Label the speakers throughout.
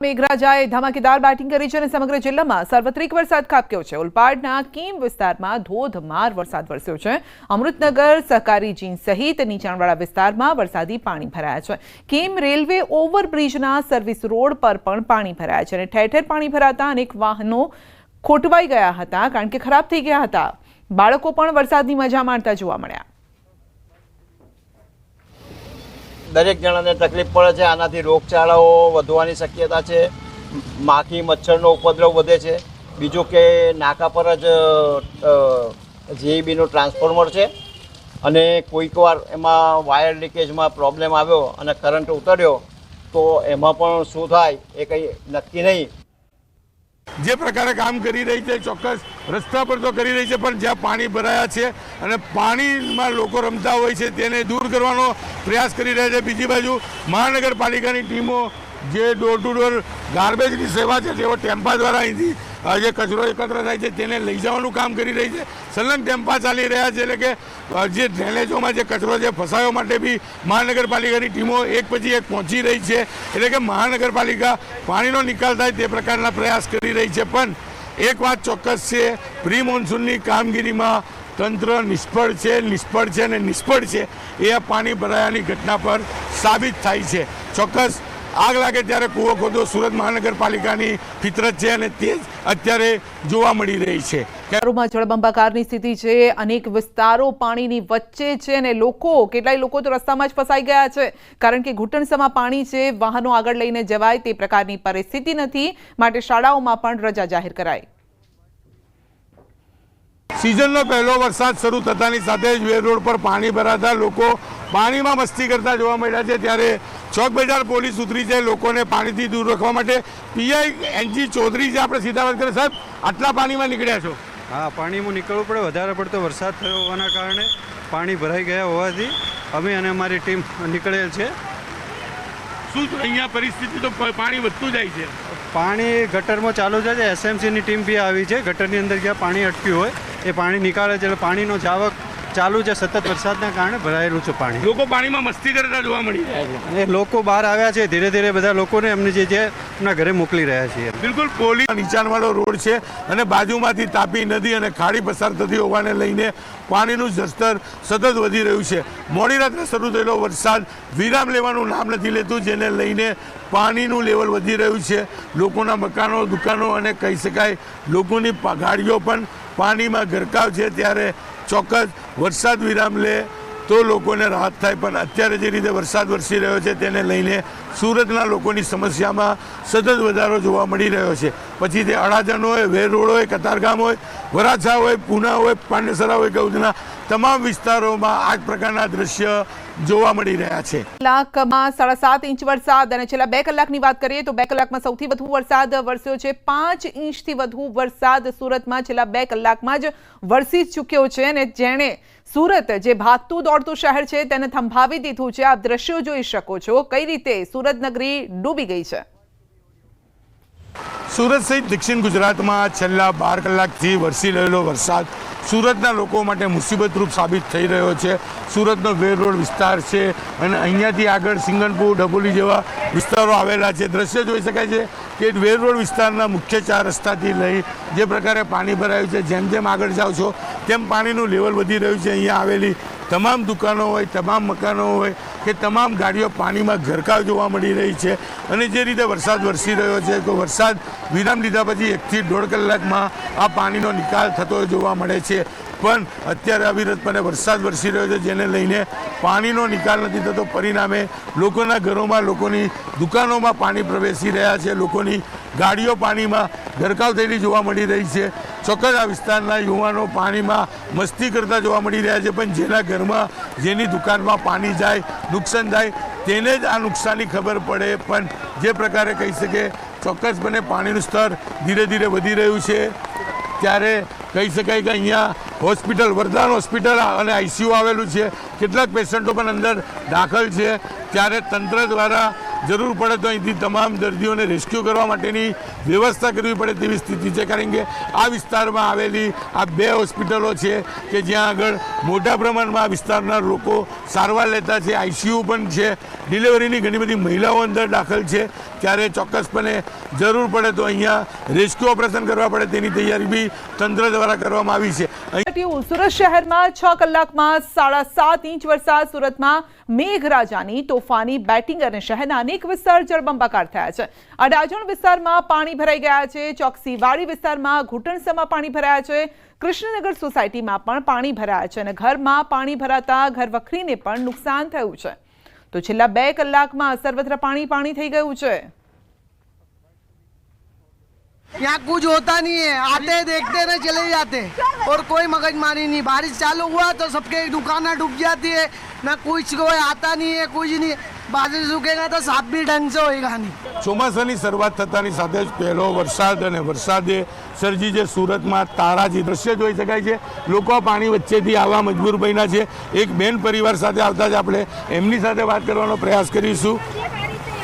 Speaker 1: મેઘરાજાએ ધમાકેદાર બેટિંગ કરી છે અને સમગ્ર જિલ્લામાં સાર્વત્રિક વરસાદ ખાબક્યો છે। ઓલપાડના કીમ વિસ્તારમાં ધોધમાર વરસાદ વરસ્યો છે। અમૃતનગર, સહકારી જીન સહિત નીચાણવાળા વિસ્તારમાં વરસાદી પાણી ભરાયા છે। કીમ રેલવે ઓવરબ્રિજના સર્વિસ રોડ પર પણ પાણી ભરાયા છે અને ઠેર ઠેર પાણી ભરાતા અનેક વાહનો ખોટવાઈ ગયા હતા કારણ કે ખરાબ થઈ ગયા હતા। બાળકો પણ વરસાદની મજા માણતા જોવા મળ્યા।
Speaker 2: દરેક જણાને તકલીફ પડે છે। આનાથી રોગચાળાઓ વધવાની શક્યતા છે। માખી મચ્છરનો ઉપદ્રવ વધે છે। બીજું કે નાકા પર જ જેઈબીનું ટ્રાન્સફોર્મર છે અને કોઈક વાર એમાં વાયર લીકેજમાં પ્રોબ્લેમ આવ્યો અને કરંટ ઉતર્યો તો એમાં પણ શું થાય એ કંઈ નક્કી નહીં।
Speaker 3: જે પ્રકારે કામ કરી રહી છે ચોક્કસ રસ્તા પર તો કરી રહી છે, પણ જ્યાં પાણી ભરાયા છે અને પાણીમાં લોકો રમતા હોય છે તેને દૂર કરવાનો પ્રયાસ કરી રહ્યા છે। બીજી બાજુ મહાનગરપાલિકાની ટીમો જે ડોર ટુ ડોર ગાર્બેજની સેવા છે તેઓ ટેમ્પા દ્વારા અહીંથી જે કચરો એકત્ર થાય છે તેને લઈ જવાનું કામ કરી રહી છે। સંલગ્ન ટેમ્પા ચાલી રહ્યા છે, એટલે કે જે ડ્રેનેજોમાં જે કચરો છે ફસાવા માટે બી મહાનગરપાલિકાની ટીમો એક પછી એક પહોંચી રહી છે। એટલે કે મહાનગરપાલિકા પાણીનો નિકાલ થાય તે પ્રકારના પ્રયાસ કરી રહી છે। પણ એક વાત ચોક્કસ છે, પ્રી મોન્સૂનની કામગીરીમાં તંત્ર નિષ્ફળ છે અને નિષ્ફળ છે એ આ પાણી ભરાયાની ઘટના પર સાબિત થાય છે। ચોક્કસ આગ લાગે ત્યારે કૂવો ખોદો સુરત મહાનગરપાલિકાની ફિતરત છે અને તે જ અત્યારે જોવા મળી રહી છે।
Speaker 1: શહેરોમાં જળબંબાકારની સ્થિતિ છે। અનેક વિસ્તારો પાણીની વચ્ચે છે અને કેટલાય લોકો તો રસ્તામાં જ ફસાઈ ગયા છે કારણ કે ઘૂંટણસમાં પાણી છે। વાહનો આગળ લઈને જવાય તે પ્રકારની પરિસ્થિતિ નથી, માટે શાળાઓમાં પણ રજા જાહેર કરાઈ।
Speaker 3: સિઝનનો પહેલો વરસાદ શરૂ થતાની સાથે જ વેર રોડ પર પાણી ભરાતા લોકો પાણીમાં મસ્તી કરતા જોવા મળ્યા છે। ત્યારે ચોક બજાર પોલીસ ઉતરી છે લોકોને પાણીથી દૂર રાખવા માટે। પીઆઈ એનજી ચૌધરી છે, આપણે સીધા વાત કરીએ। સાહેબ, આટલા પાણીમાં નીકળ્યા છો?
Speaker 4: હા, પાણીમાં નીકળવું પડે। વધારે પડતો વરસાદ થયો હોવાના કારણે પાણી ભરાઈ ગયા હોવાથી અમે અને અમારી ટીમ નીકળેલ છે।
Speaker 3: શું અહીંયા પરિસ્થિતિ તો પાણી વધતું જાય છે?
Speaker 4: પાણી ગટરમાં ચાલુ છે। એસએમસીની ટીમ બી આવી છે। ગટરની અંદર જ્યાં પાણી અટક્યું હોય એ પાણી નીકાળે છે, એટલે પાણીનો જાવક ચાલુ છે। સતત વરસાદના કારણે ભરાયેલું છે પાણી।
Speaker 3: લોકો પાણીમાં મસ્તી કરતા જોવા મળી રહ્યા છે
Speaker 4: અને લોકો બહાર આવ્યા છે। ધીરે ધીરે બધા લોકોને એમને જે એમના ઘરે મોકલી રહ્યા છીએ।
Speaker 3: બિલકુલ પોલીસ નીચાણવાળો રોડ છે અને બાજુમાંથી તાપી નદી અને ખાડી પસાર થતી હોવાને લઈને પાણીનું જળસ્તર સતત વધી રહ્યું છે। મોડી રાત્રે શરૂ થયેલો વરસાદ વિરામ લેવાનું નામ નથી લેતું, જેને લઈને પાણીનું લેવલ વધી રહ્યું છે। લોકોના મકાનો, દુકાનો અને કહી શકાય લોકોની ગાડીઓ પણ પાણીમાં ગરકાવ છે। ત્યારે ચોક્કસ વરસાદ વિરામ લે તો લોકોને રાહત થાય, પણ અત્યારે જે રીતે વરસાદ વરસી રહ્યો છે તેને લઈને સુરતના લોકોની સમસ્યામાં સતત વધારો જોવા મળી રહ્યો છે। પછી તે અડાજણ હોય, વેર રોડ હોય, કતારગામ હોય, વરાછા હોય, પૂના હોય, પાંડેસરા હોય કે ઉધના, તમામ વિસ્તારોમાં આ જ પ્રકારના દ્રશ્ય જોવા મળી રહ્યા છે।
Speaker 1: કલાકમાં 7.5 ઇંચ વરસાદ અને છેલ્લા 2 કલાકની વાત કરીએ તો 2 કલાકમાં સૌથી વધુ વરસાદ વરસ્યો છે। 5 ઇંચથી વધુ વરસાદ સુરતમાં છેલ્લા 2 કલાકમાં જ વરસી ચૂક્યો છે અને જેણે સુરત જે ભાગતું દોડતું શહેર છે તેને થંભાવી દીધું છે। આપ દ્રશ્યો જોઈ શકો છો કઈ રીતે સુરત નગરી ડૂબી ગઈ છે।
Speaker 3: સુરત સહિત દક્ષિણ ગુજરાતમાં છેલ્લા 12 કલાકથી વરસી રહેલો વરસાદ સુરતના લોકો માટે મુસીબતરૂપ સાબિત થઈ રહ્યો છે। સુરતનો વેર રોડ વિસ્તાર છે અને અહીંયાથી આગળ સિંગણપુર, ડભોલી જેવા વિસ્તારો આવેલા છે। દ્રશ્ય જોઈ શકાય છે કે વેર રોડ વિસ્તારના મુખ્ય 4 રસ્તાથી લઈ જે પ્રકારે પાણી ભરાયું છે, જેમ જેમ આગળ જાઓ છો તેમ પાણીનું લેવલ વધી રહ્યું છે। અહીંયા આવેલી તમામ દુકાનો હોય, તમામ મકાનો હોય કે તમામ ગાડીઓ પાણીમાં ગરકાવ જોવા મળી રહી છે। અને જે રીતે વરસાદ વરસી રહ્યો છે તો વરસાદ વિરામ લીધા પછી 1 થી 1.5 કલાકમાં આ પાણીનો નિકાલ થતો જોવા મળે છે। પણ અત્યારે અવિરતપણે વરસાદ વરસી રહ્યો છે, જેને લઈને પાણીનો નિકાલ નથી થતો। પરિણામે લોકોના ઘરોમાં, લોકોની દુકાનોમાં પાણી પ્રવેશી રહ્યા છે। લોકોની ગાડીઓ પાણીમાં ગરકાવ થયેલી જોવા મળી રહી છે। ચોક્કસ આ વિસ્તારના યુવાનો પાણીમાં મસ્તી કરતા જોવા મળી રહ્યા છે, પણ જેના ઘરમાં, જેની દુકાનમાં પાણી જાય, નુકસાન થાય તેને જ આ નુકસાનની ખબર પડે। પણ જે પ્રકારે કહી શકે ચોક્કસપણે પાણીનું સ્તર ધીરે ધીરે વધી રહ્યું છે। ત્યારે કહી શકાય કે અહીંયા હોસ્પિટલ, વરદાન હોસ્પિટલ અને આઈસીયુ આવેલું છે। કેટલાક પેશન્ટો પણ અંદર દાખલ છે। ત્યારે તંત્ર દ્વારા જરૂર પડે તો અહીંથી તમામ દર્દીઓને રેસ્ક્યુ કરવા માટેની વ્યવસ્થા કરવી પડે તેવી સ્થિતિ છે, કારણ કે આ વિસ્તારમાં આવેલી આ 2 હોસ્પિટલો છે કે જ્યાં આગળ મોટા પ્રમાણમાં આ વિસ્તારના લોકો સારવાર લેતા છે. આઈસીયુ પણ છે, ડિલિવરીની ઘણી બધી મહિલાઓ અંદર દાખલ છે. ત્યારે ચોક્કસપણે જરૂર પડે તો અહીંયા રેસ્ક્યુ ઓપરેશન કરવા પડે તેની તૈયારી બી તંત્ર દ્વારા કરવામાં આવી છે.
Speaker 1: સુરત શહેરમાં 6 કલાકમાં 7.5 ઇંચ વરસાદ. સુરતમાં મેઘરાજાની તોફાની બેટિંગ અને શહેરના અનેક વિસ્તાર જળબંબાકાર થયા છે. અડાજણ વિસ્તારમાં પાણી ભરાઈ ગયા છે. ચોકસીવાડી વિસ્તારમાં ઘૂંટણસમાં પાણી ભરાયા છે. કૃષ્ણનગર સોસાયટીમાં પણ પાણી ભરાયા છે અને ઘરમાં પાણી ભરાતા ઘર વખરીને પણ નુકસાન થયું છે. તો છેલ્લા 2 કલાકમાં સર્વત્ર પાણી થઈ ગયું છે.
Speaker 5: यहाँ कुछ होता नहीं है, आते देखते ना चले जाते और कोई मगजमारी नहीं. बारिश चालू हुआ तो सबके दुकानें डूब जाती है, ना कुछ कोई आता नहीं है, कुछ नहीं. बारिश रुकेगा तो साफ भी ढंग से होएगा नहीं.
Speaker 3: ચોમાસાની શરૂઆત થતાની સાથે જ પહેલો વરસાદ અને વરસાદે સર્જી જે સુરતમાં તારાજી દ્રશ્ય જોઈ શકાય છે. લોકો આ પાણી વચ્ચેથી આવવા મજબૂર બન્યા છે. એક બેન પરિવાર સાથે આવતા જ આપણે એમની સાથે વાત કરવાનો પ્રયાસ કરીશું.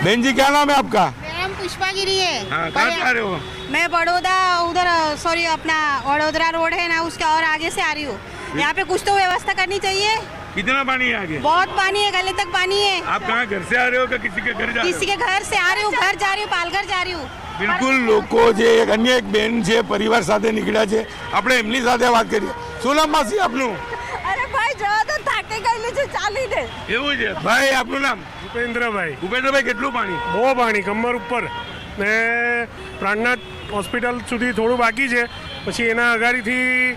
Speaker 3: बहन जी क्या नाम है आपका?
Speaker 6: मेरा नाम पुष्पा गिरी है।
Speaker 3: हाँ, कहाँ से आ रहे हो?
Speaker 6: मैं बड़ौदा उधर सॉरी अपना वडोदरा रोड है ना उसके और आगे से आ रही हूँ। यहाँ पे कुछ तो व्यवस्था करनी चाहिए।
Speaker 3: कितना पानी है आगे?
Speaker 6: बहुत पानी है, गले तक पानी है।
Speaker 3: आप कहाँ घर से आ रहे हो कि किसी के घर जा रहे हो?
Speaker 6: किसी के घर से आ रही हूँ, घर जा रही हूँ, पालघर जा रही हूँ।
Speaker 3: બિલકુલ લોકો જે એક અન્ય એક બેન છે પરિવાર સાથે નીકળ્યા છે, આપણે એમની સાથે વાત કરીએ. શું નામ માસી આપનું?
Speaker 6: અરે ભાઈ જવા તો થાકી ગયેલી છે ચાલીને.
Speaker 3: એવું છે ભાઈ, આપનું નામ?
Speaker 7: ભૂપેન્દ્રભાઈ.
Speaker 3: ભૂપેન્દ્રભાઈ, કેટલું પાણી?
Speaker 7: બહુ પાણી, કમર ઉપર ને પ્રાણનાથ હોસ્પિટલ સુધી થોડું બાકી છે, પછી એના અગાડીથી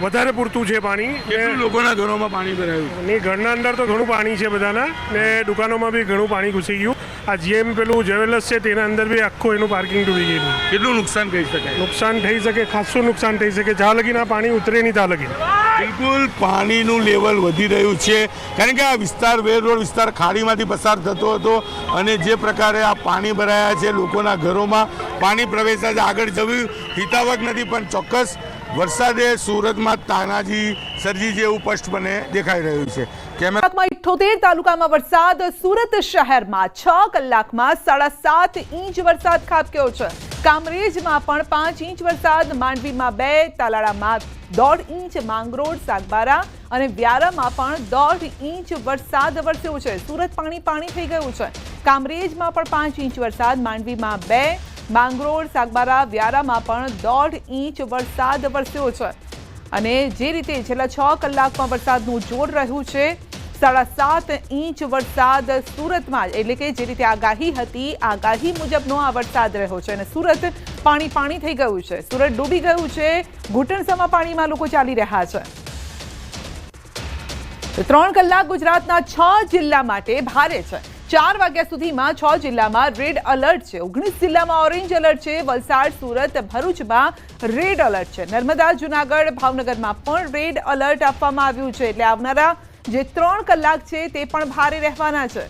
Speaker 7: વધારે પૂરતું છે પાણી.
Speaker 3: કેટલું લોકોના ઘરોમાં પાણી ભરાયું?
Speaker 7: ને ઘરના અંદર તો ઘણું પાણી છે બધાના, ને દુકાનોમાં બી ઘણું પાણી ઘૂસી ગયું. આ જીએમ પેલું જ્વેલર્સ છે તેના અંદર બી આખું એનું પાર્કિંગ ડૂબી ગયેલું.
Speaker 3: કેટલું નુકસાન કહી શકાય?
Speaker 7: નુકસાન થઈ શકે, ખાસું નુકસાન થઈ શકે. જ્યાં લગીને આ પાણી ઉતરે નહીં ત્યાં લગીને.
Speaker 3: બિલકુલ પાણીનું લેવલ વધી રહ્યું છે, કારણ કે આ વિસ્તાર વેર રોડ વિસ્તાર ખાડીમાંથી પસાર થતો હતો અને જે પ્રકારે આ પાણી ભરાયા છે, લોકોના ઘરોમાં પાણી પ્રવેશ્યા છે. આગળ જવું હિતાવક નથી, પણ ચોક્કસ વરસાદે સુરતમાં તાનાજી સર્જી જેવું સ્પષ્ટપણે દેખાઈ રહ્યું છે. કેમેરા
Speaker 1: 78 તાલુકામાં વરસાદ. સુરત શહેરમાં 6 કલાકમાં 7.5 ઇંચ વરસાદ ખાબક્યો છે. કામરેજમાં પણ 5 ઇંચ વરસાદ, માંડવીમાં 2, તાલાળામાં 1.5 ઇંચ, માંગરોળ, સાગબારા અને વ્યારામાં પણ 1.5 ઇંચ વરસાદ વરસ્યો છે. સુરત પાણી થઈ ગયું છે. કામરેજમાં પણ 5 ઇંચ વરસાદ, માંડવીમાં 2, માંગરોળ, સાગબારા, વ્યારામાં પણ 1.5 ઇંચ વરસાદ વરસ્યો છે. અને જે રીતે છેલ્લા 6 કલાકમાં વરસાદનું જોર રહ્યું છે, 7.5 ઇંચ વરસાદ સુરતમાં, એટલે કે જે રીતે આગાહી હતી આગાહી મુજબનો આ વરસાદ રહ્યો છે અને સુરત પાણી થઈ ગયું છે. સુરત ડૂબી ગયું છે. ઘૂંટણસમાં પાણીમાં લોકો ચાલી રહ્યા છે. 3 કલાક ગુજરાતના 6 જિલ્લા માટે ભારે છે. 4 વાગ્યા સુધીમાં 6 જિલ્લામાં રેડ એલર્ટ છે. 19 જિલ્લામાં ઓરેન્જ એલર્ટ છે. વલસાડ, સુરત, ભરૂચમાં રેડ એલર્ટ છે. નર્મદા, જૂનાગઢ, ભાવનગરમાં પણ રેડ એલર્ટ આપવામાં આવ્યું છે. એટલે આવનારા જે 3 કલાક છે તે પણ ભારે રહેવાના છે.